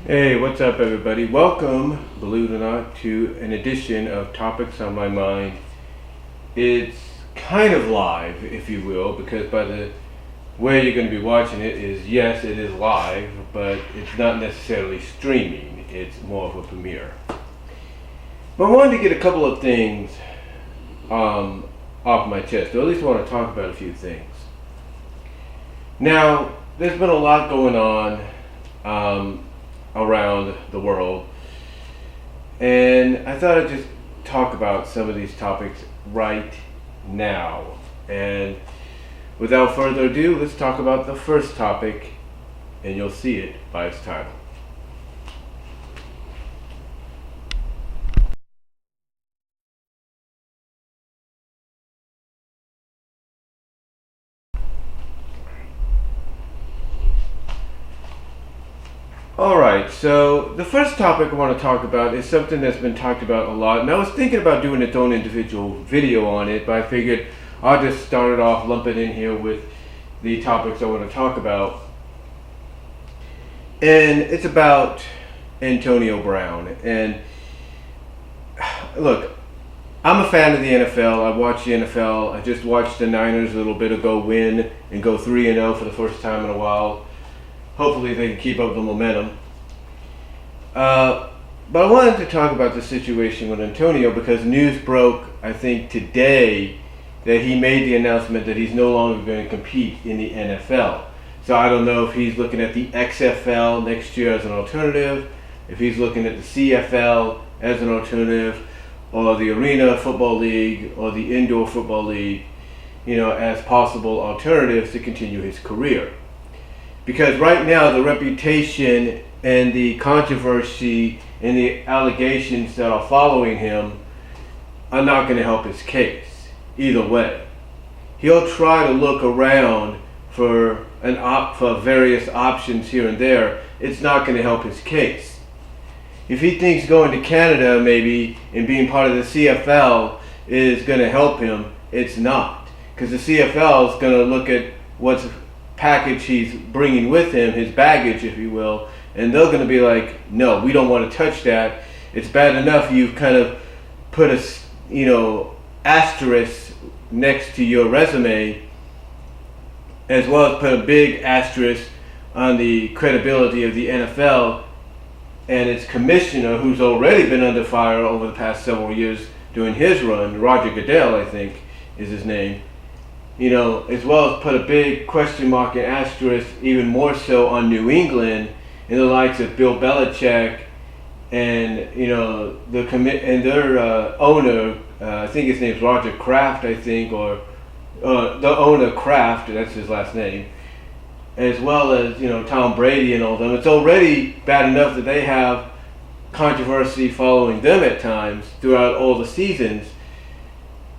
Hey, what's up, everybody? Welcome, believe it or not, to an edition of Topics on My Mind. It's kind of live, if you will, because by the way you're going to be watching it is, yes, it is live, but it's not necessarily streaming. It's more of a premiere. But I wanted to get a couple of things off my chest, or at least I want to talk about a few things. Now, there's been a lot going on around the world, and I thought I'd just talk about some of these topics right now. And without further ado, let's talk about the first topic, and you'll see it by its title. Alright, so the first topic I want to talk about is something that's been talked about a lot, and I was thinking about doing its own individual video on it, but I figured I'll just start it off, lump it in here with the topics I want to talk about. And it's about Antonio Brown. And look, I'm a fan of the NFL. I watch the NFL. I just watched the Niners a little bit ago win and go 3-0 for the first time in a while. Hopefully they can keep up the momentum. But I wanted to talk about the situation with Antonio because news broke, I think today, that he made the announcement that he's no longer going to compete in the NFL. So I don't know if he's looking at the XFL next year as an alternative, if he's looking at the CFL as an alternative, or the Arena Football League, or the Indoor Football League, as possible alternatives to continue his career. Because right now the reputation and the controversy and the allegations that are following him are not going to help his case either way. He'll try to look around for various options here and there. It's not going to help his case. If he thinks going to Canada maybe and being part of the CFL is going to help him, it's not. Because the CFL is going to look at what's package he's bringing with him, his baggage, if you will, and they're going to be like, no, we don't want to touch that. It's bad enough you've kind of put a asterisk next to your resume, as well as put a big asterisk on the credibility of the NFL and its commissioner, who's already been under fire over the past several years doing his run. Roger Goodell, I think, is his name. As well as put a big question mark and asterisk, even more so, on New England and the likes of Bill Belichick and their owner. I think his name's Roger Kraft, I think, or the owner Kraft. That's his last name. As well as Tom Brady and all them. It's already bad enough that they have controversy following them at times throughout all the seasons.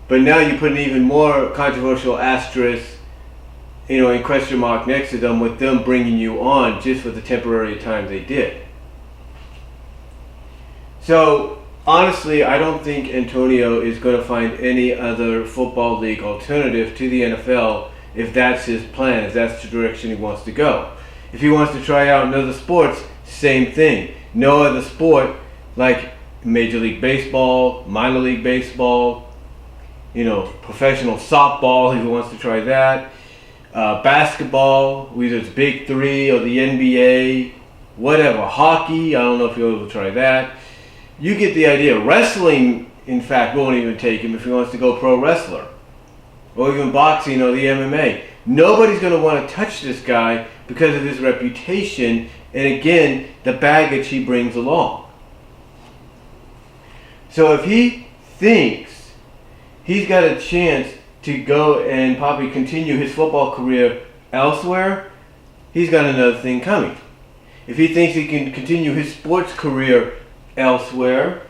But now you put an even more controversial asterisk, and question mark next to them, with them bringing you on just for the temporary time they did. So, honestly, I don't think Antonio is going to find any other football league alternative to the NFL if that's his plan, if that's the direction he wants to go. If he wants to try out in other sports, same thing. No other sport like Major League Baseball, Minor League Baseball, professional softball, if he wants to try that. Basketball, either it's Big Three or the NBA, whatever. Hockey, I don't know if he'll ever try that. You get the idea. Wrestling, in fact, won't even take him if he wants to go pro wrestler. Or even boxing or the MMA. Nobody's going to want to touch this guy because of his reputation and, again, the baggage he brings along. So if he thinks he's got a chance to go and probably continue his football career elsewhere, he's got another thing coming. If he thinks he can continue his sports career elsewhere,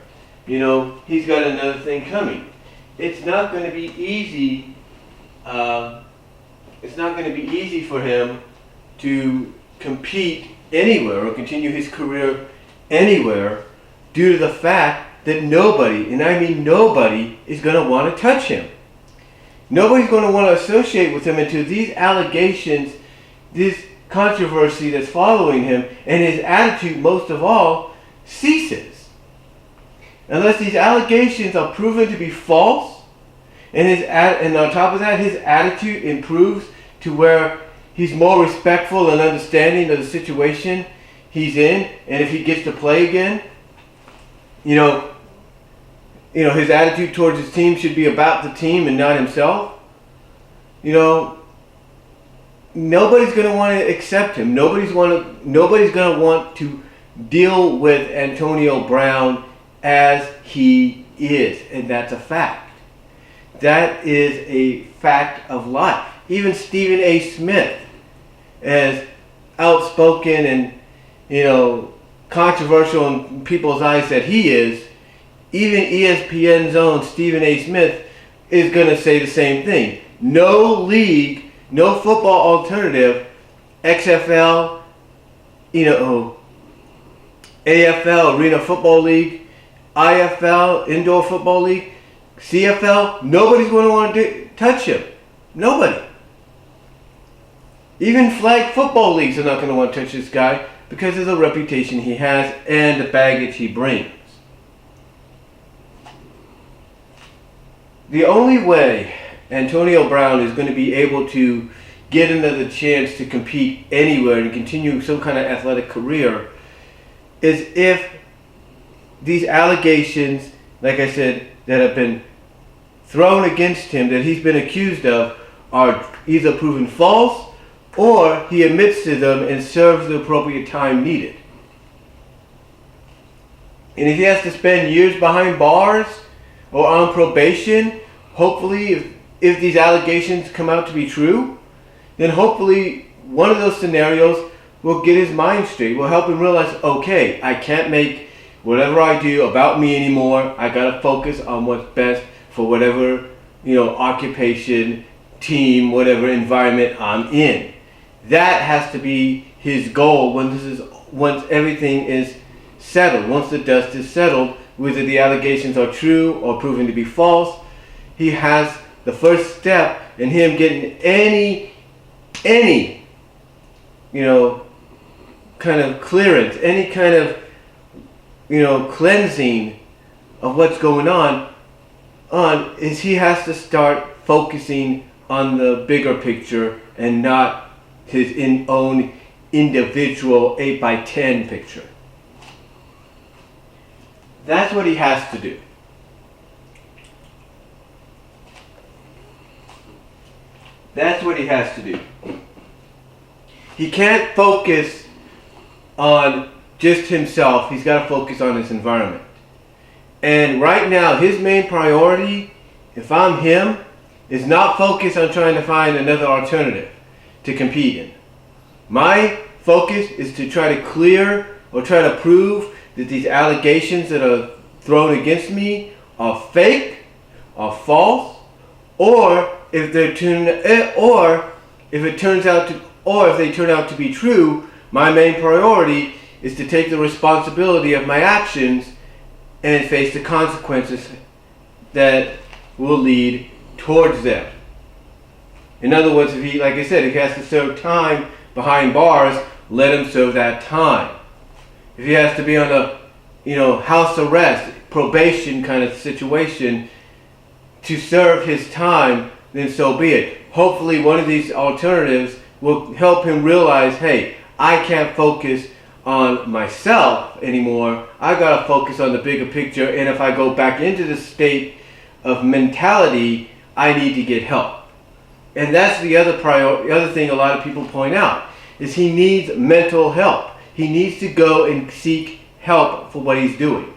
he's got another thing coming. It's not going to be easy. It's not going to be easy for him to compete anywhere or continue his career anywhere due to the fact that nobody, and I mean nobody, is going to want to touch him. Nobody's going to want to associate with him until these allegations, this controversy that's following him, and his attitude, most of all, ceases. Unless these allegations are proven to be false, and on top of that, his attitude improves to where he's more respectful and understanding of the situation he's in, and if he gets to play again, his attitude towards his team should be about the team and not himself. Nobody's going to want to accept him. Nobody's going to want to deal with Antonio Brown as he is, and that's a fact. That is a fact of life. Even Stephen A. Smith, as outspoken and controversial in people's eyes that he is, even ESPN's own Stephen A. Smith is going to say the same thing. No league, no football alternative, XFL, AFL, Arena Football League, IFL, Indoor Football League, CFL, nobody's going to want to touch him. Nobody. Even flag football leagues are not going to want to touch this guy because of the reputation he has and the baggage he brings. The only way Antonio Brown is going to be able to get another chance to compete anywhere and continue some kind of athletic career is if these allegations, like I said, that have been thrown against him, that he's been accused of, are either proven false or he admits to them and serves the appropriate time needed. And if he has to spend years behind bars or on probation, hopefully if these allegations come out to be true, then hopefully one of those scenarios will get his mind straight, will help him realize, okay, I can't make whatever I do about me anymore. I gotta focus on what's best for whatever, occupation, team, whatever environment I'm in. That has to be his goal once everything is settled, once the dust is settled, whether the allegations are true or proven to be false. He has the first step in him getting any kind of clearance, any kind of cleansing of what's going on is he has to start focusing on the bigger picture and not his own individual 8x10 picture. That's what he has to do. That's what he has to do. He can't focus on just himself. He's got to focus on his environment. And right now, his main priority, if I'm him, is not focus on trying to find another alternative to compete in. My focus is to try to clear or try to prove that these allegations that are thrown against me are fake, are false, or if they turn out to be true, my main priority is to take the responsibility of my actions and face the consequences that will lead towards them. In other words, if he has to serve time behind bars, let him serve that time. If he has to be on a house arrest, probation kind of situation to serve his time, then so be it. Hopefully one of these alternatives will help him realize, hey, I can't focus on myself anymore. I gotta focus on the bigger picture, and if I go back into this state of mentality, I need to get help. And that's the other thing a lot of people point out, is he needs mental help. He needs to go and seek help for what he's doing.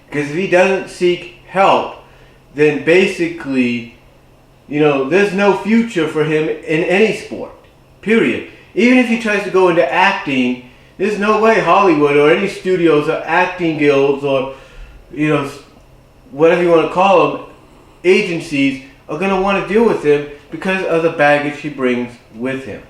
Because if he doesn't seek help, then basically, there's no future for him in any sport, period. Even if he tries to go into acting, there's no way Hollywood or any studios or acting guilds or, whatever you want to call them, agencies are going to want to deal with him because of the baggage he brings with him.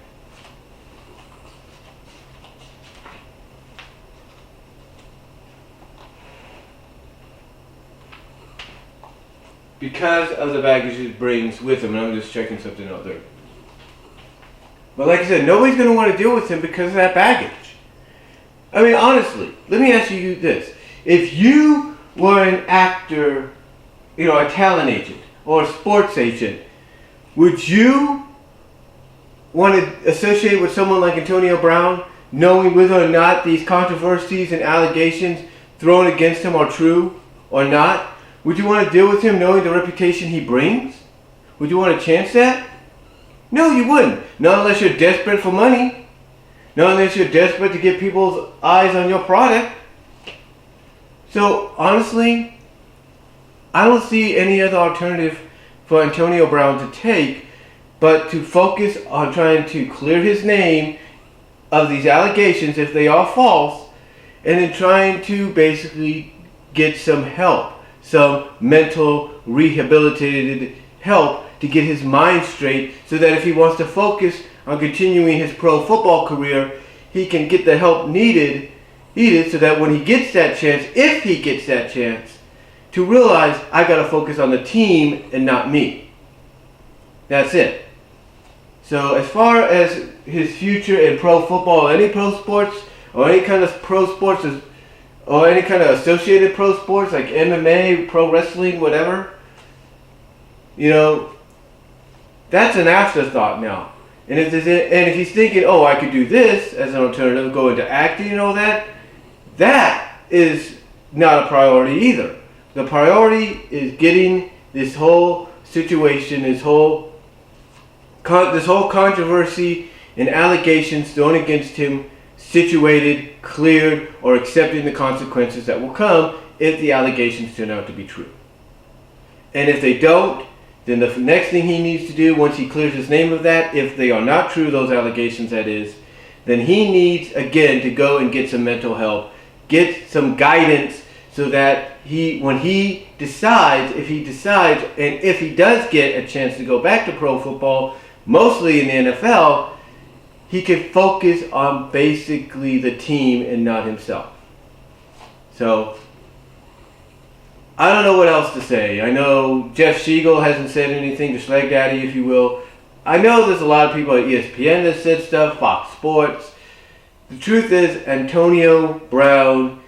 Because of the baggage he brings with him, and I'm just checking something out there. But like I said, nobody's going to want to deal with him because of that baggage. I mean, honestly, let me ask you this. If you were an actor, a talent agent or a sports agent, would you want to associate with someone like Antonio Brown, knowing whether or not these controversies and allegations thrown against him are true or not? Would you want to deal with him knowing the reputation he brings? Would you want to chance that? No, you wouldn't. Not unless you're desperate for money. Not unless you're desperate to get people's eyes on your product. So, honestly, I don't see any other alternative for Antonio Brown to take but to focus on trying to clear his name of these allegations if they are false, and then trying to basically get some help, some mental rehabilitated help to get his mind straight, so that if he wants to focus on continuing his pro football career, he can get the help needed so that when he gets that chance, if he gets that chance, to realize I got to focus on the team and not me. That's it. So as far as his future in pro football, any pro sports, or any kind of pro sports, or any kind of associated pro sports like MMA, pro wrestling, whatever, that's an afterthought now. And if he's thinking, oh, I could do this as an alternative, go into acting and all that, that is not a priority either. The priority is getting this whole situation, this whole controversy and allegations thrown against him situated, cleared, or accepting the consequences that will come if the allegations turn out to be true. And if they don't, then the next thing he needs to do once he clears his name of that, if they are not true, those allegations that is, then he needs again to go and get some mental help, get some guidance, so that when he decides, and if he does get a chance to go back to pro football, mostly in the NFL, he can focus on basically the team and not himself. So, I don't know what else to say. I know Jeff Siegel hasn't said anything, the Schleg Daddy, if you will. I know there's a lot of people at ESPN that said stuff, Fox Sports. The truth is, Antonio Brown,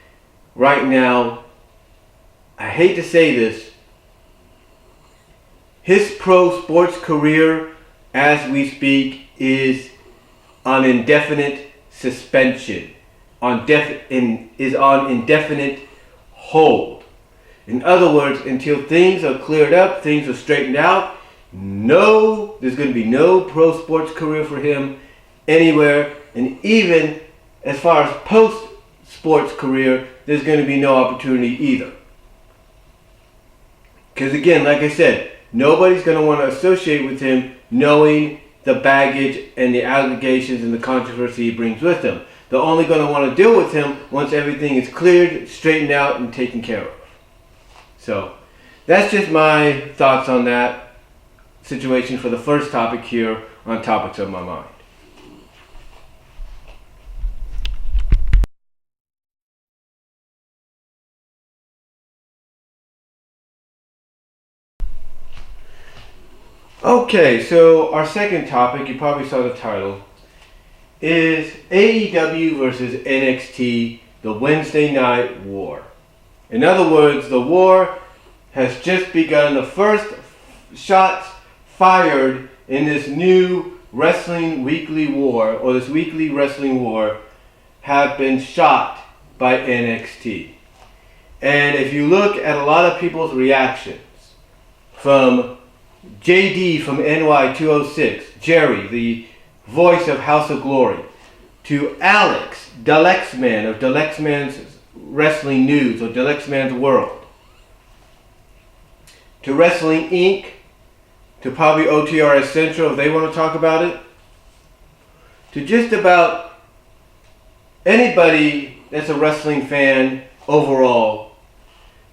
right now, I hate to say this, his pro sports career, as we speak, is on indefinite suspension, is on indefinite hold. In other words, until things are cleared up, things are straightened out, there's going to be no pro sports career for him anywhere, and even as far as post sports career, there's going to be no opportunity either. Because again, like I said, nobody's going to want to associate with him knowing the baggage and the allegations and the controversy he brings with him. They're only going to want to deal with him once everything is cleared, straightened out, and taken care of. So, that's just my thoughts on that situation for the first topic here on Topics of My Mind. Okay, so our second topic, you probably saw the title, is AEW versus NXT, the Wednesday Night War. In other words, the war has just begun. The first shots fired in this new wrestling weekly war, or this weekly wrestling war, have been shot by NXT. And if you look at a lot of people's reactions, from JD from NY206, Jerry, the voice of House of Glory, to Alex, Delexman of Delexman's Wrestling News, or Delexman's World, to Wrestling Inc., to probably OTRS Central if they want to talk about it, to just about anybody that's a wrestling fan overall.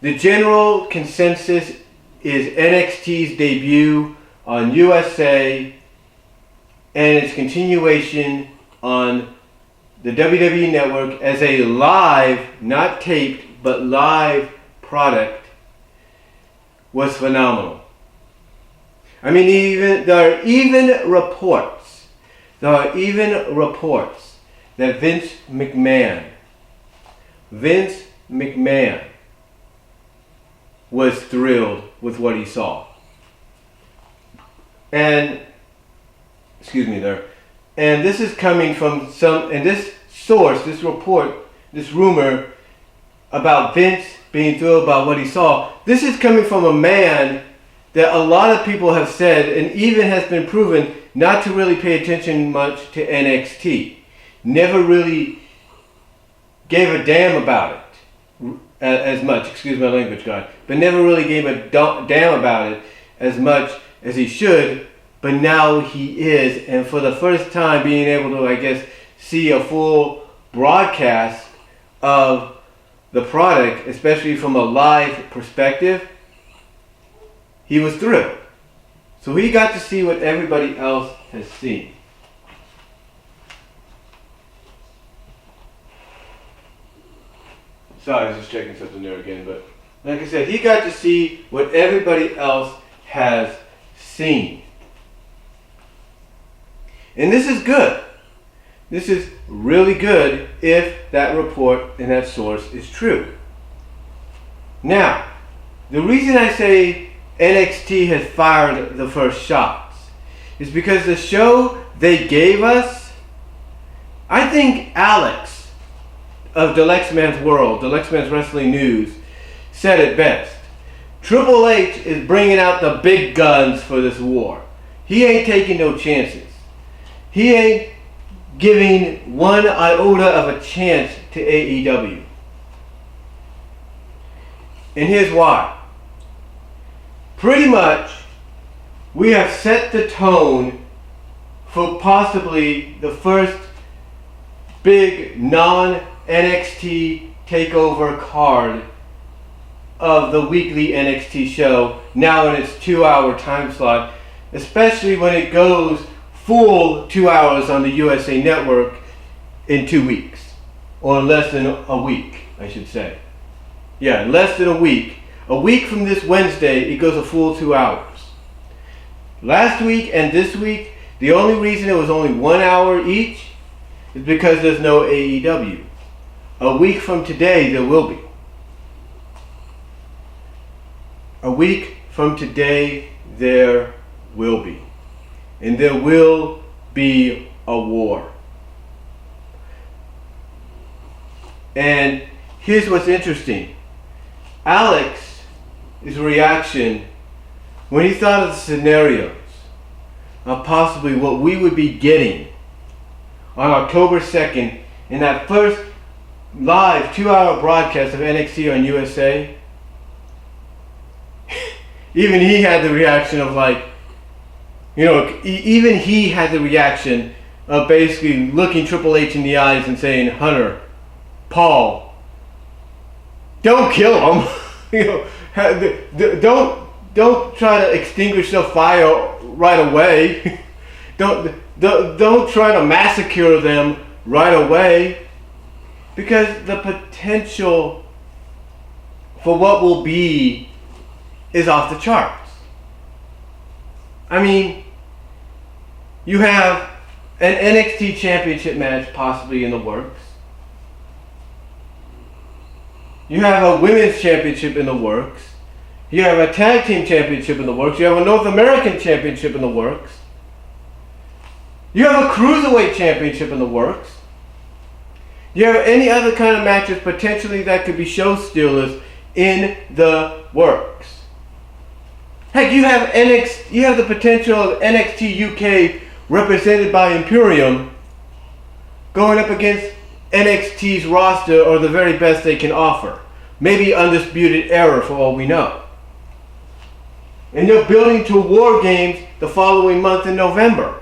The general consensus is NXT's debut on USA and its continuation on the WWE Network as a live, not taped, but live product was phenomenal. I mean, there are even reports There are even reports that Vince McMahon was thrilled with what he saw. And, excuse me there. And this is coming from and this source, this report, this rumor about Vince being thrilled about what he saw, this is coming from a man that a lot of people have said, and even has been proven, not to really pay attention much to NXT. Never really gave a damn about it as much, excuse my language, God, but never really gave a damn about it as much as he should, but now he is, and for the first time being able to, I guess, see a full broadcast of the product, especially from a live perspective, he was thrilled. So he got to see what everybody else has seen. Sorry, I was just checking something there again, but like I said, he got to see what everybody else has seen. And this is good. This is really good if that report and that source is true. Now, the reason I say NXT has fired the first shots is because the show they gave us, I think Alex of Deluxe Man's World, Deluxe Man's Wrestling News, said it best. Triple H is bringing out the big guns for this war. He ain't taking no chances. He ain't giving one iota of a chance to AEW. And here's why. Pretty much, we have set the tone for possibly the first big non-NXT takeover card of the weekly NXT show, now in its 2-hour time slot, especially when it goes full 2 hours on the USA Network in 2 weeks, or less than a week, I should say. Yeah, less than a week. A week from this Wednesday, it goes a full 2 hours. Last week and this week, the only reason it was only 1 hour each is because there's no AEW. A week from today, there will be. A week from today, there will be. And there will be a war. And here's what's interesting. Alex's reaction when he thought of the scenarios of possibly what we would be getting on October 2nd in that first live 2-hour broadcast of NXT on USA, even he had the reaction of like, even he had the reaction of basically looking Triple H in the eyes and saying, Hunter, Paul, don't kill him. Don't try to extinguish the fire right away. Don't try to massacre them right away, because the potential for what will be is off the charts. I mean, you have an NXT championship match possibly in the works. You have a women's championship in the works. You have a tag team championship in the works. You have a North American championship in the works. You have a cruiserweight championship in the works. You have any other kind of matches potentially that could be show stealers in the works. Heck, you have the potential of NXT UK represented by Imperium going up against NXT's roster, or the very best they can offer. Maybe Undisputed Era for all we know. And you're building to War Games the following month in November.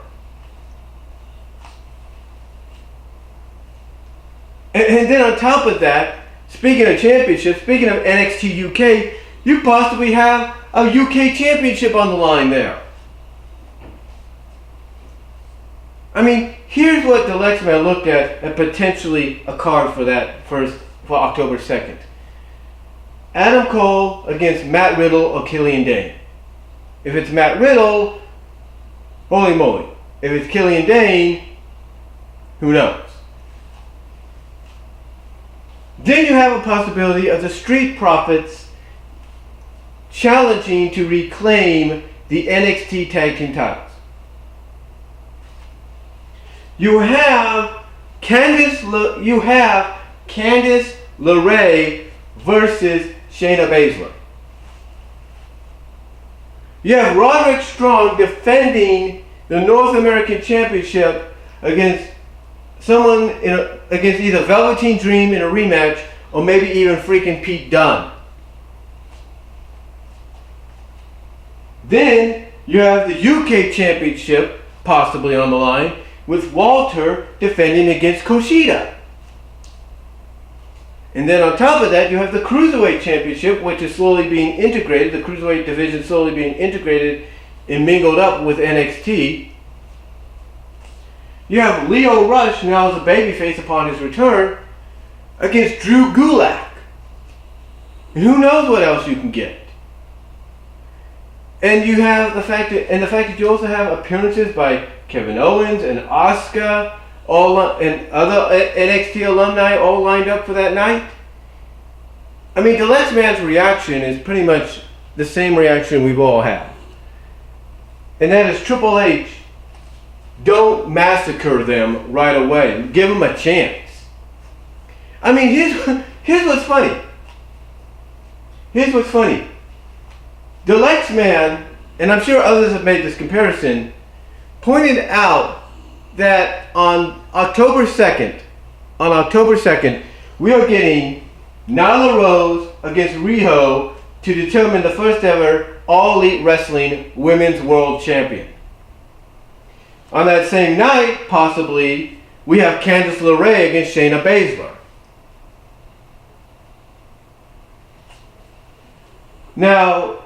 And then on top of that, speaking of championships, speaking of NXT UK, you possibly have a UK championship on the line there. I mean, here's what the Deluxe Man looked at and potentially a card for that for October 2nd. Adam Cole against Matt Riddle or Killian Dane. If it's Matt Riddle, holy moly. If it's Killian Dane, Who knows? Then you have a possibility of the Street Profits challenging to reclaim the NXT Tag Team titles. You have Candice LeRae versus Shayna Baszler. You have Roderick Strong defending the North American Championship against against either Velveteen Dream in a rematch or maybe even freaking Pete Dunne. Then you have the UK Championship possibly on the line with Walter defending against Kushida. And then on top of that, you have the Cruiserweight Championship, which is slowly being integrated, the Cruiserweight division slowly being integrated and mingled up with NXT. You have Leo Rush, now as a babyface upon his return, against Drew Gulak. And who knows what else you can get. And you have the fact that you also have appearances by Kevin Owens and Asuka, and other NXT alumni all lined up for that night. I mean, the Lex Man's reaction is pretty much the same reaction we've all had. And that is Triple H, don't massacre them right away. Give them a chance. I mean, here's what's funny. Here's what's funny. The Lex Man, and I'm sure others have made this comparison, pointed out that on October 2nd, we are getting Nyla Rose against Riho to determine the first ever All Elite Wrestling Women's World Champion. On that same night, possibly, we have Candice LeRae against Shayna Baszler. Now,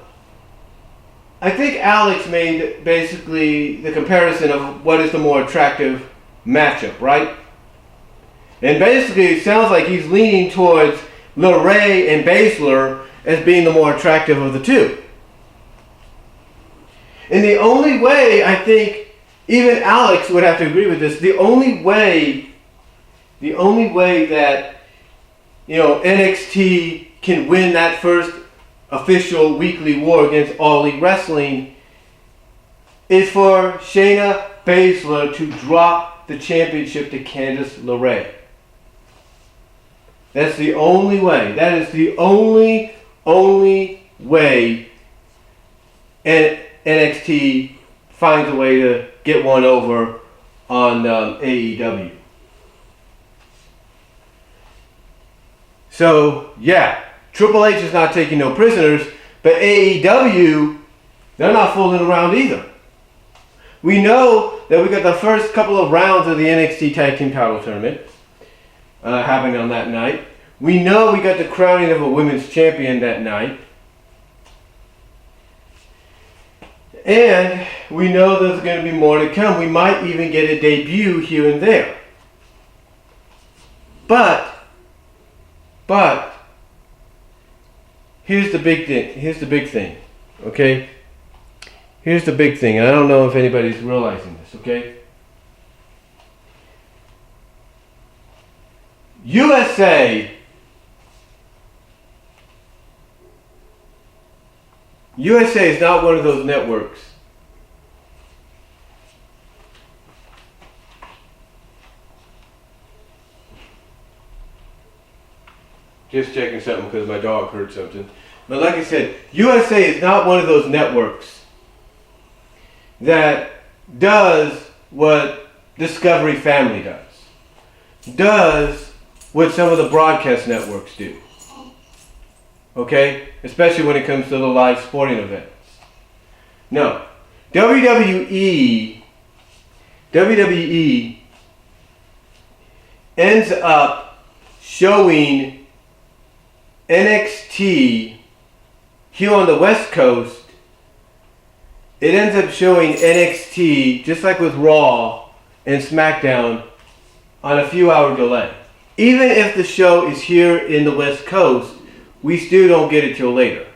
I think Alex made basically the comparison of what is the more attractive matchup, right? And basically it sounds like he's leaning towards LeRae and Baszler as being the more attractive of the two. And the only way, I think, even Alex would have to agree with this, the only way that, NXT can win that first official weekly war against All Elite Wrestling is for Shayna Baszler to drop the championship to Candice LeRae. That's the only way. That is the only way NXT finds a way to get one over on AEW. So, yeah. Triple H is not taking no prisoners, but AEW, they're not fooling around either. We know that we got the first couple of rounds of the NXT Tag Team Title Tournament happening on that night. We know we got the crowning of a women's champion that night. And we know there's going to be more to come. We might even get a debut here and there. But, here's the big thing, okay? Here's the big thing, and I don't know if anybody's realizing this, okay? USA is not one of those networks just checking something because my dog heard something. But like I said, USA is not one of those networks that does what Discovery Family does what some of the broadcast networks do. Okay? Especially when it comes to the live sporting events. No. WWE ends up showing NXT here on the West Coast. It ends up showing NXT, just like with Raw and SmackDown, on a few hour delay. Even if the show is here in the West Coast, we still don't get it till later.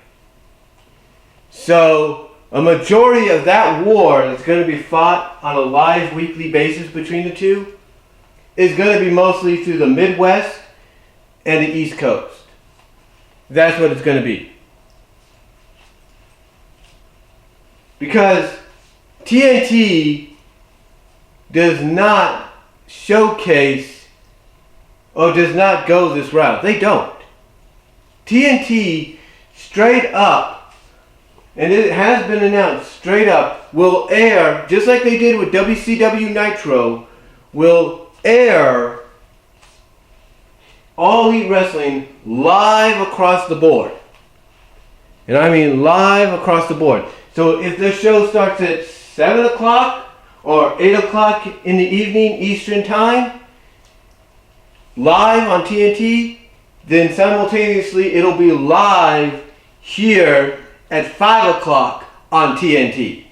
So, a majority of that war that's going to be fought on a live weekly basis between the two is going to be mostly through the Midwest and the East Coast. That's what it's going to be. Because TNT does not showcase or does not go this route. They don't. TNT straight up, and it has been announced straight up, will air, just like they did with WCW Nitro, will air All Elite Wrestling live across the board. And I mean live across the board. So if the show starts at 7 o'clock or 8 o'clock in the evening Eastern Time, live on TNT, then simultaneously it'll be live here at 5 o'clock on TNT.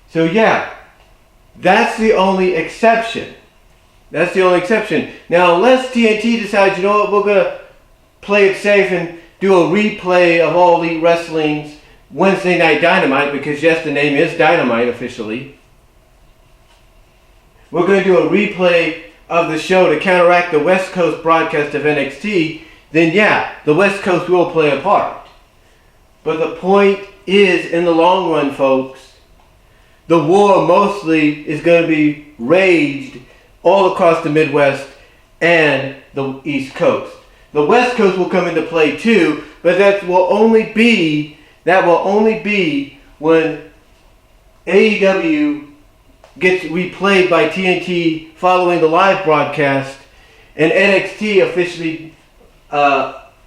So yeah, that's the only exception. That's the only exception. Now, unless TNT decides, you know what, we're going to play it safe and do a replay of All Elite Wrestling's Wednesday Night Dynamite, because yes, the name is Dynamite officially. We're going to do a replay of the show to counteract the West Coast broadcast of NXT, then yeah, the West Coast will play a part. But the point is, in the long run, folks, the war mostly is going to be waged all across the Midwest and the East Coast. The West Coast will come into play too, but that will only be when AEW gets replayed by TNT following the live broadcast, and NXT officially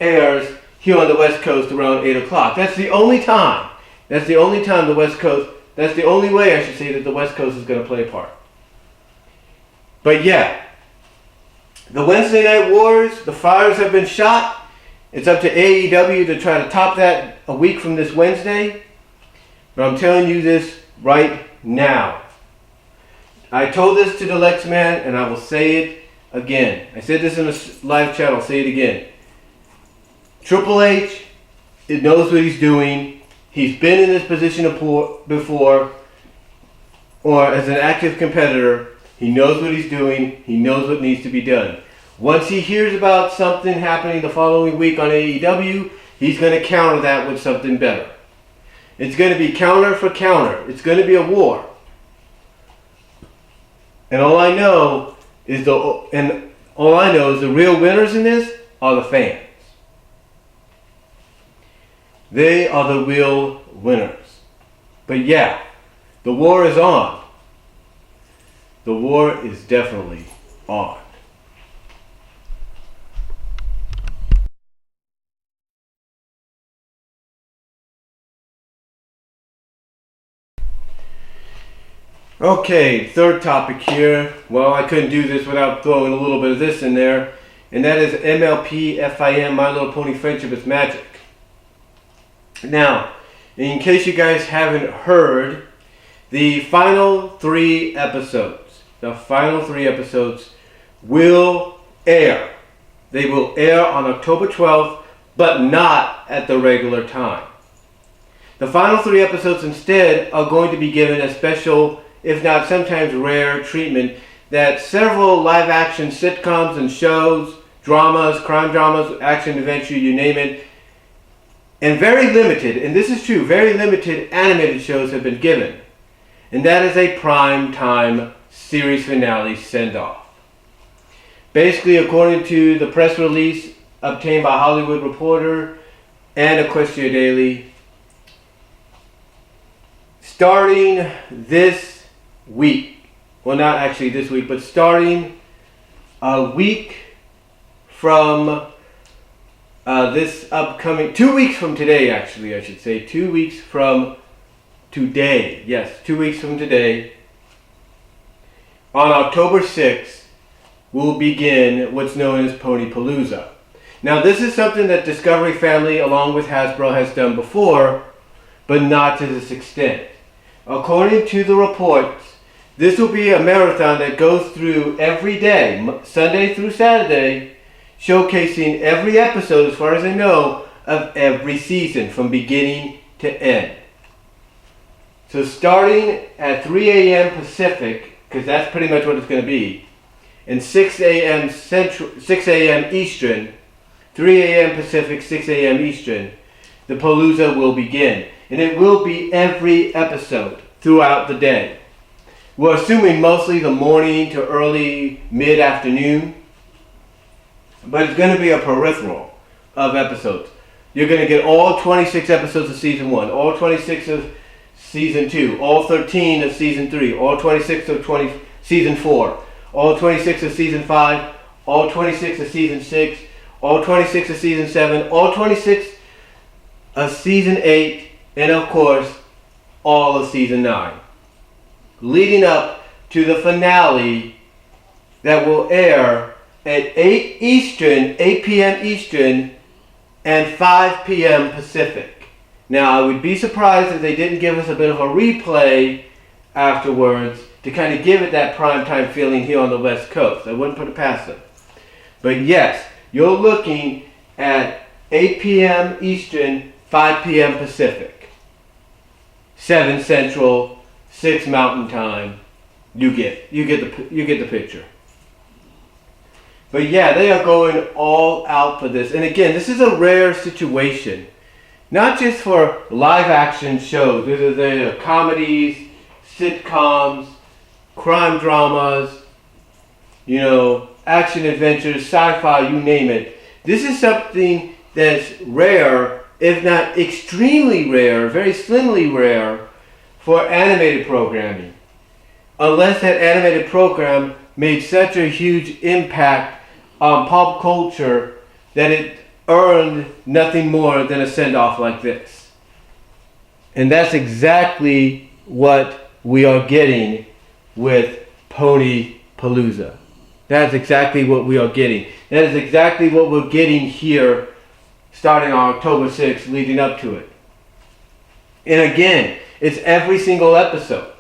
airs here on the West Coast around 8 o'clock. That's the only time. That's the only time the West Coast, that's the only way, I should say, that the West Coast is going to play a part. But yeah, the Wednesday Night Wars, the fires have been shot. It's up to AEW to try to top that a week from this Wednesday. But I'm telling you this right now. I told this to the Lex Man, and I will say it again. I said this in a live chat, I'll say it again. Triple H, it knows what he's doing. He's been in this position before, or as an active competitor. He knows what he's doing. He knows what needs to be done. Once he hears about something happening the following week on AEW, he's going to counter that with something better. It's going to be counter for counter. It's going to be a war. And all I know is the real winners in this are the fans. They are the real winners. But yeah, the war is on. The war is definitely on. Okay, third topic here. Well, I couldn't do this without throwing a little bit of this in there. And that is MLP FIM, My Little Pony Friendship is Magic. Now, in case you guys haven't heard, the final 3 episodes will air. They will air on October 12th, but not at the regular time. The final 3 episodes instead are going to be given a special, if not sometimes rare, treatment that several live action sitcoms and shows, dramas, crime dramas, action adventure, you name it, and very limited, and this is true, very limited animated shows have been given. And that is a Primetime series finale send-off. Basically, according to the press release obtained by Hollywood Reporter and Equestria Daily, starting this week, well, not actually this week, but starting a week from this upcoming, 2 weeks from today, actually, I should say, 2 weeks from today, yes, 2 weeks from today, on October 6th, we'll begin what's known as Ponypalooza. Now, this is something that Discovery Family, along with Hasbro, has done before, but not to this extent. According to the reports, this will be a marathon that goes through every day, Sunday through Saturday, showcasing every episode, as far as I know, of every season, from beginning to end. So starting at 3 a.m. Pacific because that's pretty much what it's going to be. And 6 a.m. Central, 6 a.m. Eastern, 3 a.m. Pacific, 6 a.m. Eastern, the Palooza will begin. And it will be every episode throughout the day. We're assuming mostly the morning to early mid-afternoon. But it's going to be a peripheral of episodes. You're going to get all 26 episodes of Season 1, all 26 of Season 2, all 13 of Season 3, all 26 of Season 4, all 26 of Season 5, all 26 of Season 6, all 26 of Season 7, all 26 of Season 8, and of course, all of Season 9. Leading up to the finale that will air at 8 Eastern, 8 p.m. Eastern, and 5 p.m. Pacific. Now, I would be surprised if they didn't give us a bit of a replay afterwards to kind of give it that primetime feeling here on the West Coast. I wouldn't put it past them. But yes, you're looking at 8 p.m. Eastern, 5 p.m. Pacific. 7 Central, 6 Mountain Time. You get the picture. But yeah, they are going all out for this. And again, this is a rare situation. Not just for live action shows. There are comedies, sitcoms, crime dramas, action adventures, sci-fi, you name it. This is something that's rare, if not extremely rare, very slimly rare, for animated programming. Unless that animated program made such a huge impact on pop culture that it earned nothing more than a send-off like this. And that's exactly what we are getting with Pony Palooza. That's exactly what we are getting. That is exactly what we're getting here starting on October 6th, leading up to it. And again, it's every single episode.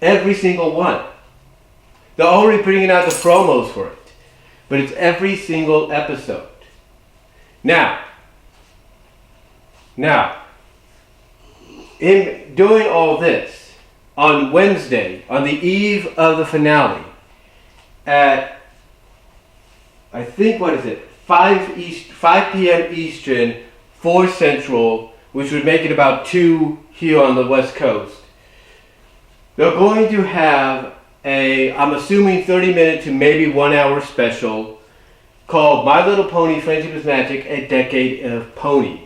Every single one. They're already bringing out the promos for it. But it's every single episode. Now, in doing all this, on Wednesday, on the eve of the finale, at, I think, 5 p.m. Eastern, 4 Central, which would make it about 2 here on the West Coast, they're going to have I'm assuming 30-minute to maybe 1 hour special called My Little Pony Friendship is Magic, A Decade of Pony.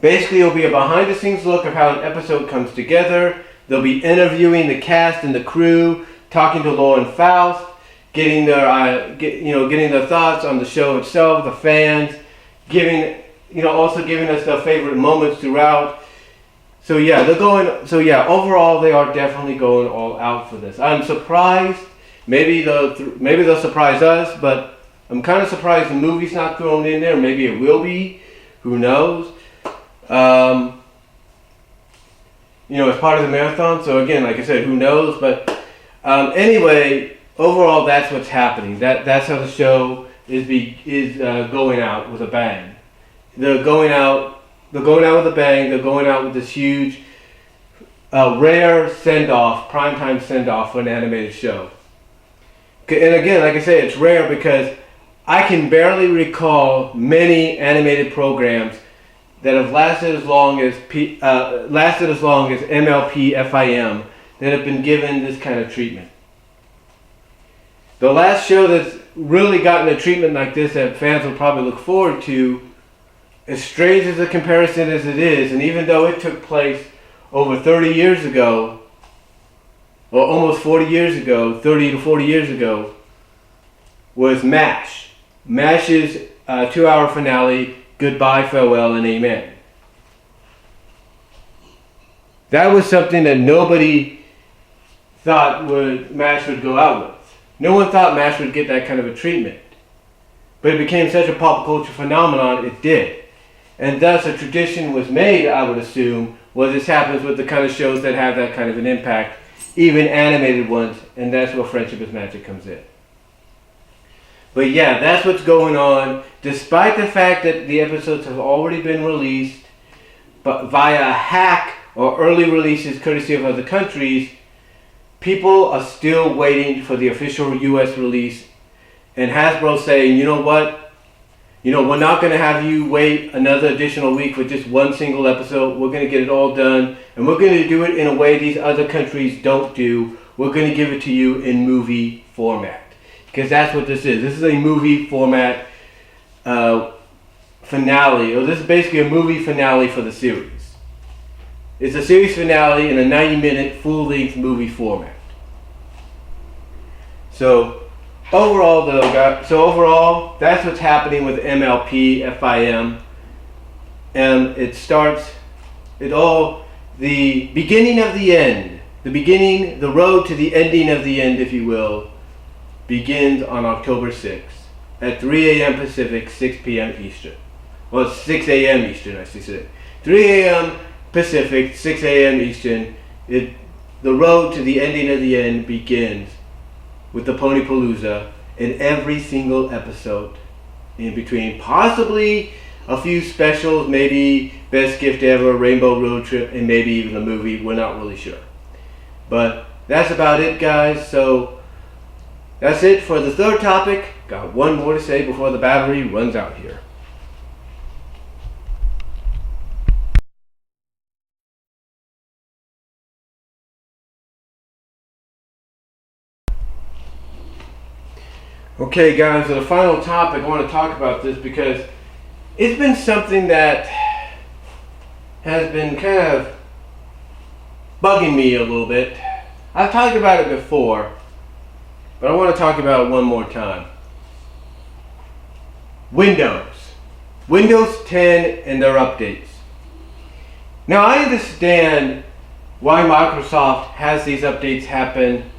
Basically, it'll be a behind-the-scenes look of how an episode comes together. They'll be interviewing the cast and the crew, talking to Lauren Faust, getting their thoughts on the show itself, the fans, also giving us their favorite moments throughout. So yeah, overall they are definitely going all out for this. I'm surprised. Maybe they'll surprise us, but I'm kind of surprised the movie's not thrown in there. Maybe it will be. Who knows? As part of the marathon. So again, like I said, who knows? But anyway, overall, that's what's happening. That's how the show is going out with a bang. They're going out with a bang. They're going out with this huge, rare send-off, primetime send-off for an animated show. And again, like I say, it's rare because I can barely recall many animated programs that have lasted as long as MLP FIM that have been given this kind of treatment. The last show that's really gotten a treatment like this that fans will probably look forward to, as strange as a comparison as it is, and even though it took place over 30 years ago, or almost 40 years ago, 30 to 40 years ago, was MASH. MASH's 2-hour finale, Goodbye, Farewell, and Amen. That was something that nobody thought MASH would go out with. No one thought MASH would get that kind of a treatment. But it became such a pop culture phenomenon, it did. And thus a tradition was made, I would assume, where this happens with the kind of shows that have that kind of an impact, even animated ones, and that's where Friendship is Magic comes in. But yeah, that's what's going on, despite the fact that the episodes have already been released, but via hack or early releases courtesy of other countries. people are still waiting for the official US release, and Hasbro saying, you know what? We're not going to have you wait another additional week for just one single episode. We're going to get it all done, and we're going to do it in a way these other countries don't do. We're going to give it to you in movie format. Because that's what this is. This is a movie format finale. Or this is basically a movie finale for the series. It's a series finale in a 90-minute full-length movie format. So overall, that's what's happening with MLP FIM. And the beginning of the end, the road to the ending of the end, if you will, begins on October 6th at 3 a.m. Pacific, 6 p.m. Eastern. Well, 6 a.m. Eastern, I should say. 3 a.m. Pacific, 6 a.m. Eastern. The road to the ending of the end begins with the Ponypalooza and every single episode in between. Possibly a few specials, maybe Best Gift Ever, Rainbow Road Trip, and maybe even a movie. We're not really sure. But that's about it, guys. So that's it for the third topic. Got one more to say before the battery runs out here. Okay, guys, so the final topic, I want to talk about this because it's been something that has been kind of bugging me a little bit. I've talked about it before, but I want to talk about it one more time. Windows 10 and their updates. Now, I understand why Microsoft has these updates happen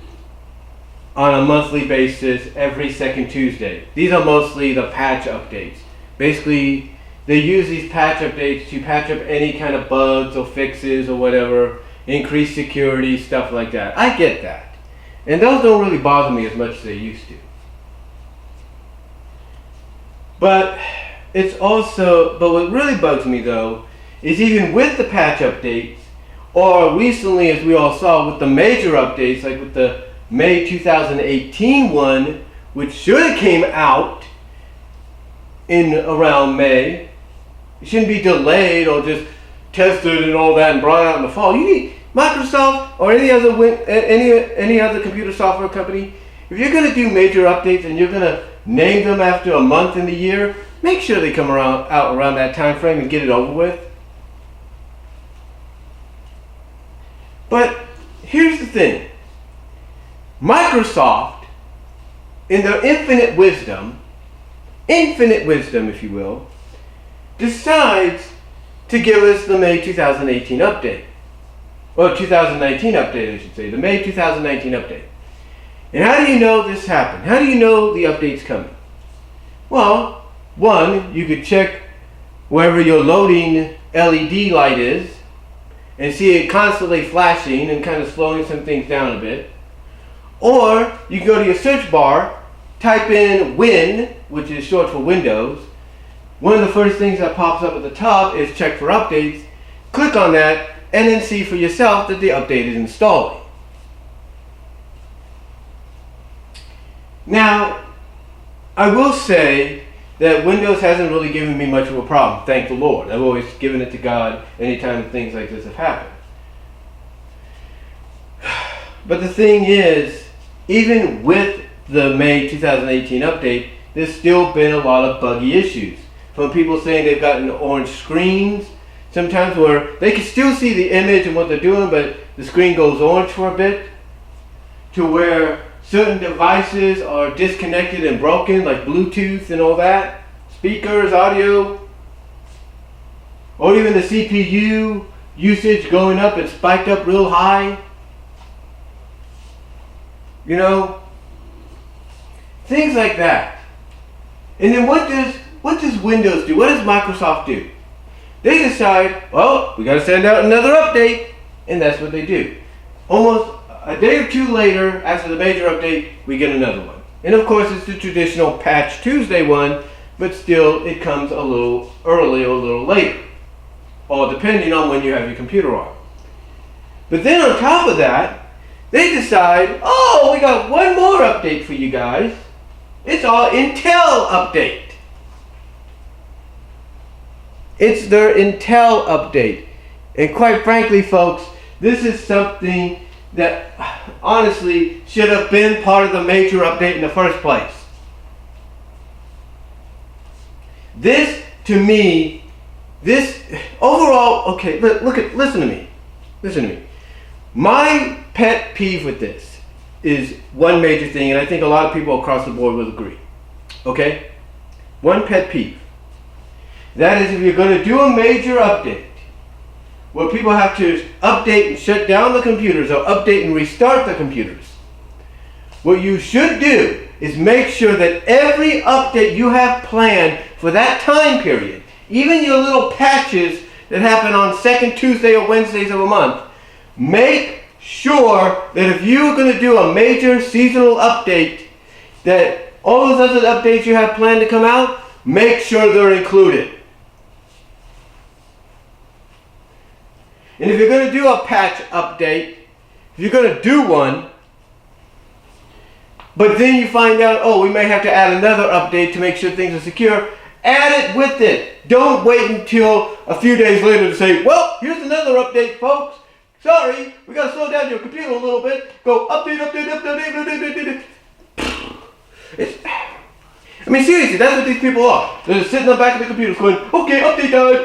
on a monthly basis every second Tuesday. These are mostly the patch updates. Basically, they use these patch updates to patch up any kind of bugs or fixes or whatever, increase security, stuff like that. I get that. And those don't really bother me as much as they used to. But what really bugs me though, is even with the patch updates, or recently as we all saw with the major updates, like with the May 2018 one, which should have came out in around May. It shouldn't be delayed or just tested and all that and brought out in the fall. You need Microsoft or any other computer software company. If you're going to do major updates and you're going to name them after a month in the year, make sure they come out around that time frame and get it over with. But here's the thing. Microsoft, in their infinite wisdom, if you will, decides to give us the May 2018 update. Well, 2019 update, I should say. The May 2019 update. And how do you know this happened? How do you know the update's coming? Well, one, you could check wherever your loading LED light is and see it constantly flashing and kind of slowing some things down a bit. Or you can go to your search bar, type in Win, which is short for Windows. One of the first things that pops up at the top is check for updates. Click on that and then see for yourself that the update is installing. Now, I will say that Windows hasn't really given me much of a problem, thank the Lord. I've always given it to God anytime things like this have happened. But the thing is, even with the May 2018 update, there's still been a lot of buggy issues. From people saying they've gotten orange screens, sometimes where they can still see the image and what they're doing, but the screen goes orange for a bit, to where certain devices are disconnected and broken, like Bluetooth and all that, speakers, audio, or even the CPU usage going up and spiked up real high. You know, things like that. And then what does Windows do? What does Microsoft do? They decide, well, we got to send out another update, and that's what they do. Almost a day or two later, after the major update, we get another one. And of course, it's the traditional Patch Tuesday one, but still, it comes a little early or a little later, all depending on when you have your computer on. But then on top of that, they decide, oh, we got one more update for you guys. It's our Intel update. It's their Intel update. And quite frankly, folks, this is something that honestly should have been part of the major update in the first place. This, to me, this overall, okay, listen to me. Listen to me. My pet peeve with this is one major thing, and I think a lot of people across the board will agree. Okay? One pet peeve. That is, if you're going to do a major update, where people have to update and shut down the computers or update and restart the computers, what you should do is make sure that every update you have planned for that time period, even your little patches that happen on second Tuesday or Wednesdays of a month, make sure that if you're going to do a major seasonal update, that all those other updates you have planned to come out, make sure they're included. And if you're going to do a patch update, if you're going to do one, but then you find out, oh, we may have to add another update to make sure things are secure, add it with it. Don't wait until a few days later to say, well, here's another update, folks. Sorry, we got to slow down your computer a little bit. Go update. I mean, seriously, that's what these people are. They're just sitting on the back of the computers going, okay, update time,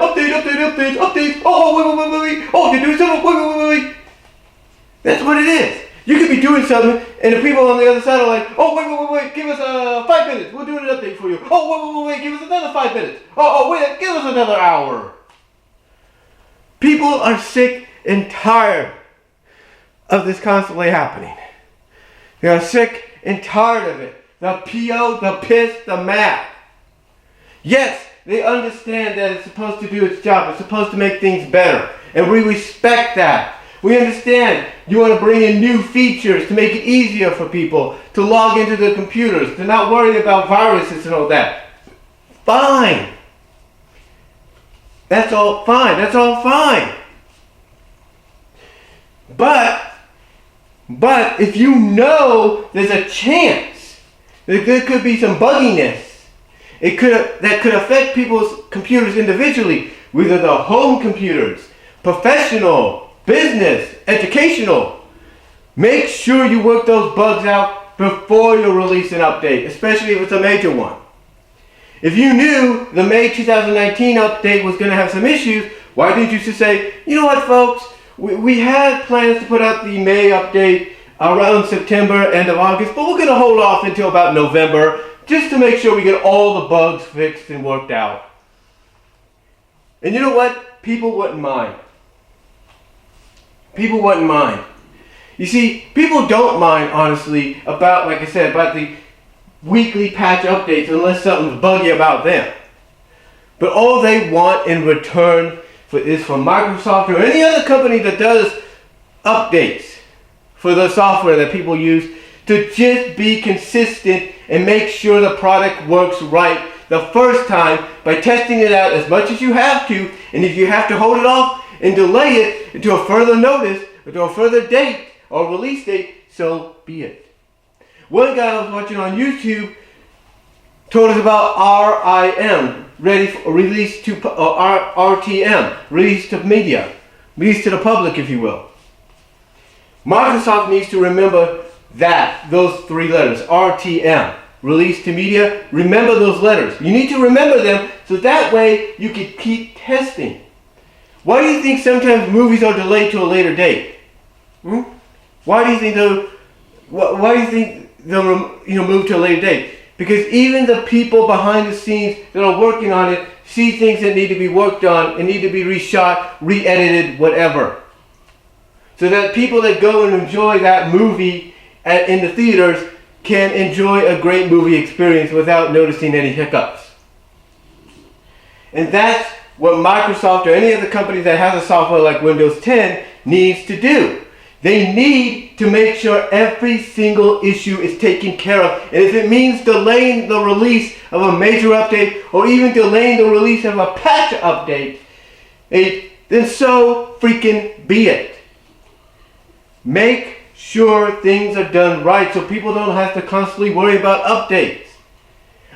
update. Oh, wait. Oh, they're doing something, wait. That's what it is. You could be doing something, and the people on the other side are like, oh, wait, give us 5 minutes. We'll do an update for you. Oh, wait, give us another 5 minutes. Oh, wait, give us another hour. People are sick and tired of this constantly happening. They are sick and tired of it. The PO, the piss, the mad. Yes, they understand that it's supposed to do its job. It's supposed to make things better. And we respect that. We understand you want to bring in new features to make it easier for people to log into their computers, to not worry about viruses and all that. Fine. That's all fine. But if you know there's a chance that there could be some bugginess, that could affect people's computers individually, whether they're home computers, professional, business, educational, make sure you work those bugs out before you release an update, especially if it's a major one. If you knew the May 2019 update was going to have some issues, why didn't you just say, you know what, folks, we had plans to put out the May update around September, end of August, but we're going to hold off until about November just to make sure we get all the bugs fixed and worked out. And you know what? People wouldn't mind. People wouldn't mind. You see, people don't mind, honestly, about, like I said, about the weekly patch updates unless something's buggy about them. But all they want in return is for Microsoft or any other company that does updates for the software that people use to just be consistent and make sure the product works right the first time by testing it out as much as you have to. And if you have to hold it off and delay it until a further notice, or to a further date or release date, so be it. One guy I was watching on YouTube told us about RIM, release to RTM, release to media, release to the public, if you will. Microsoft needs to remember those three letters, RTM, release to media. Remember those letters. You need to remember them so that way you can keep testing. Why do you think sometimes movies are delayed to a later date? Why do you think they'll move to a later date? Because even the people behind the scenes that are working on it see things that need to be worked on and need to be reshot, re-edited, whatever. So that people that go and enjoy that movie in the theaters can enjoy a great movie experience without noticing any hiccups. And that's what Microsoft or any other company that has a software like Windows 10 needs to do. They need to make sure every single issue is taken care of. And if it means delaying the release of a major update or even delaying the release of a patch update, then so freaking be it. Make sure things are done right so people don't have to constantly worry about updates.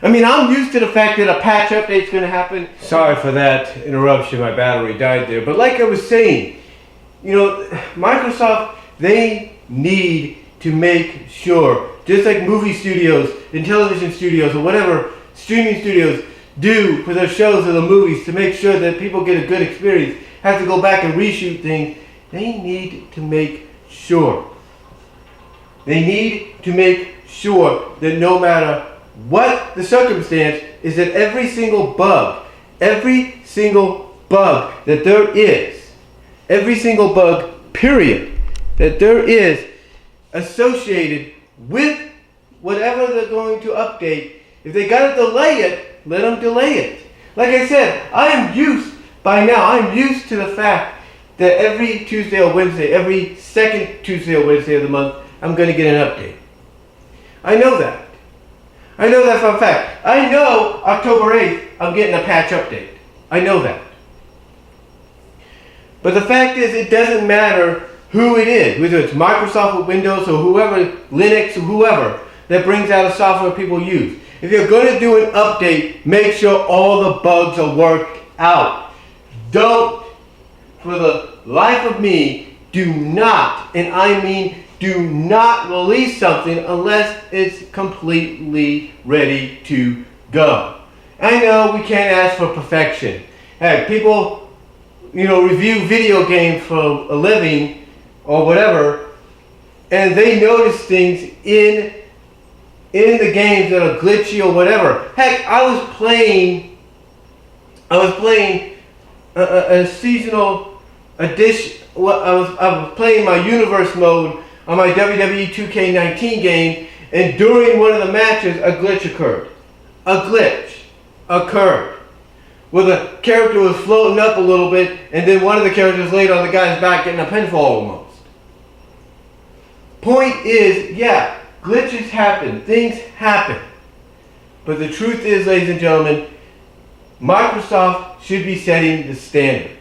I mean, I'm used to the fact that a patch update is going to happen. Sorry for that interruption, my battery died there. But like I was saying, Microsoft, they need to make sure, just like movie studios and television studios or whatever streaming studios do for their shows or the movies to make sure that people get a good experience, have to go back and reshoot things, they need to make sure. They need to make sure that no matter what the circumstance is, that every single bug that there is, every single bug, period, that there is associated with whatever they're going to update, if they gotta delay it, let them delay it. Like I said, I'm used to the fact that every Tuesday or Wednesday, every second Tuesday or Wednesday of the month, I'm going to get an update. I know that. I know that for a fact. I know October 8th, I'm getting a patch update. I know that. But the fact is, it doesn't matter who it is, whether it's Microsoft with Windows or whoever, Linux or whoever, that brings out a software people use. If you're going to do an update, make sure all the bugs are worked out. Don't, for the life of me, do not, and I mean do not release something unless it's completely ready to go. I know we can't ask for perfection. Hey, people, review video games for a living or whatever, and they notice things in the games that are glitchy or whatever. Heck, I was playing a seasonal edition. I was playing my universe mode on my WWE 2K19 game, and during one of the matches, a glitch occurred. Where the character was floating up a little bit, and then one of the characters laid on the guy's back getting a pinfall almost. Point is, yeah, glitches happen, things happen. But the truth is, ladies and gentlemen, Microsoft should be setting the standard.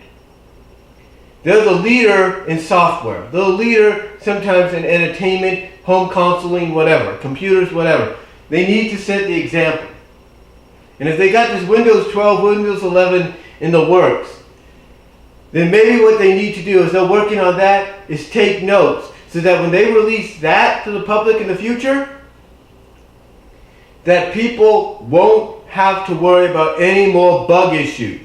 They're the leader in software. They're the leader sometimes in entertainment, home consoling, whatever, computers, whatever. They need to set the example. And if they got this Windows 12, Windows 11 in the works, then maybe what they need to do, as they're working on that, is take notes so that when they release that to the public in the future, that people won't have to worry about any more bug issues.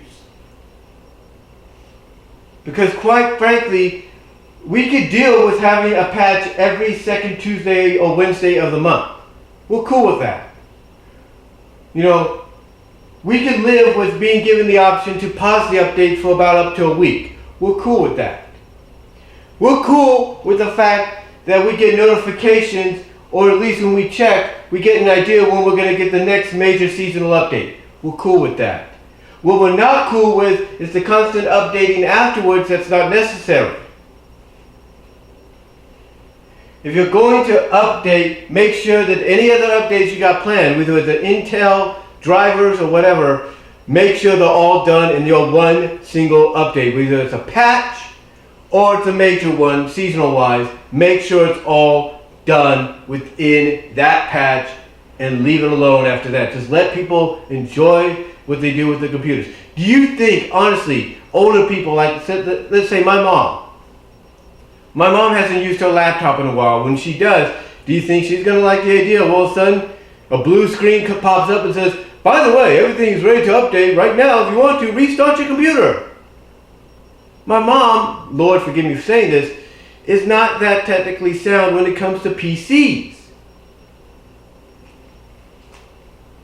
Because quite frankly, we could deal with having a patch every second Tuesday or Wednesday of the month. We're cool with that. We could live with being given the option to pause the update for about up to a week. We're cool with that. We're cool with the fact that we get notifications, or at least when we check, we get an idea when we're going to get the next major seasonal update. We're cool with that. What we're not cool with is the constant updating afterwards that's not necessary. If you're going to update, make sure that any other updates you got planned, whether it's the Intel, drivers, or whatever, make sure they're all done in your one single update. Whether it's a patch or it's a major one, seasonal wise, make sure it's all done within that patch and leave it alone after that. Just let people enjoy what they do with the computers. Do you think, honestly, older people, like let's say my mom hasn't used her laptop in a while. When she does, do you think she's going to like the idea of all of a sudden a blue screen pops up and says, by the way, everything is ready to update right now. If you want to, restart your computer. My mom, Lord forgive me for saying this, is not that technically sound when it comes to PCs.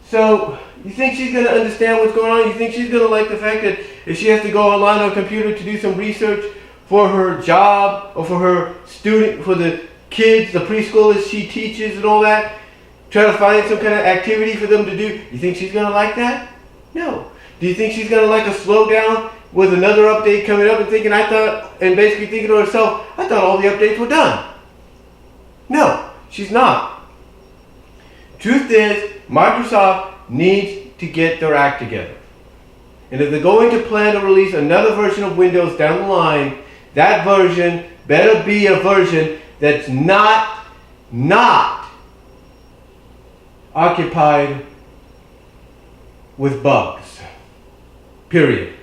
So, you think she's going to understand what's going on? You think she's going to like the fact that if she has to go online on a computer to do some research for her job or for her student, for the kids, the preschoolers she teaches and all that, try to find some kind of activity for them to do, you think she's going to like that? No. Do you think she's going to like a slowdown with another update coming up and basically thinking to herself, I thought all the updates were done? No, she's not. Truth is, Microsoft needs to get their act together. And if they're going to plan to release another version of Windows down the line, that version better be a version that's not occupied with bugs. Period.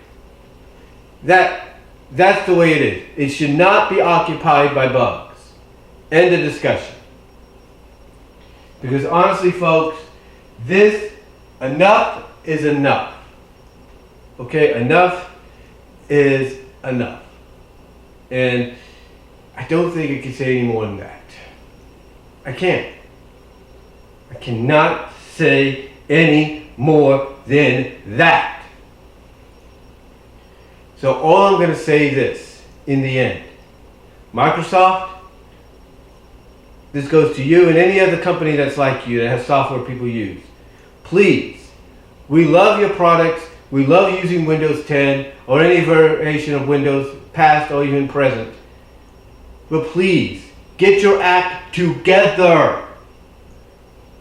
That's the way it is. It should not be occupied by bugs. End of discussion. Because honestly, folks, enough is enough. Okay, enough is enough. And I don't think I can say any more than that. I can't. I cannot say any more than that. So all I'm going to say is this in the end. Microsoft, this goes to you and any other company that's like you that has software people use. Please, we love your products. We love using Windows 10 or any variation of Windows, past or even present. But please, get your act together.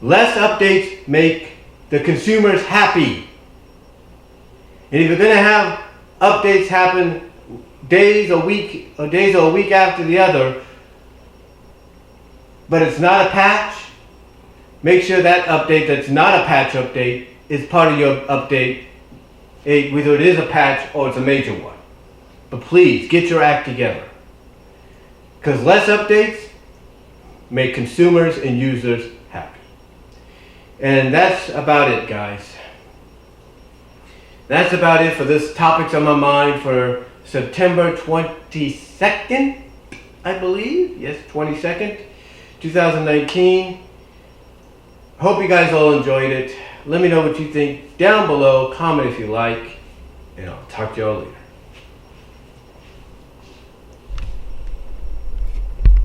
Less updates make the consumers happy. And if you're going to have updates happen days or a week after the other, but it's not a patch, make sure that update that's not a patch update is part of your update, whether it is a patch or it's a major one. But please, get your act together. Because less updates make consumers and users happy. And that's about it, guys. That's about it for this Topics on My Mind for September 22nd, I believe. Yes, 22nd, 2019. Hope you guys all enjoyed it. Let me know what you think down below. Comment if you like. And I'll talk to y'all later.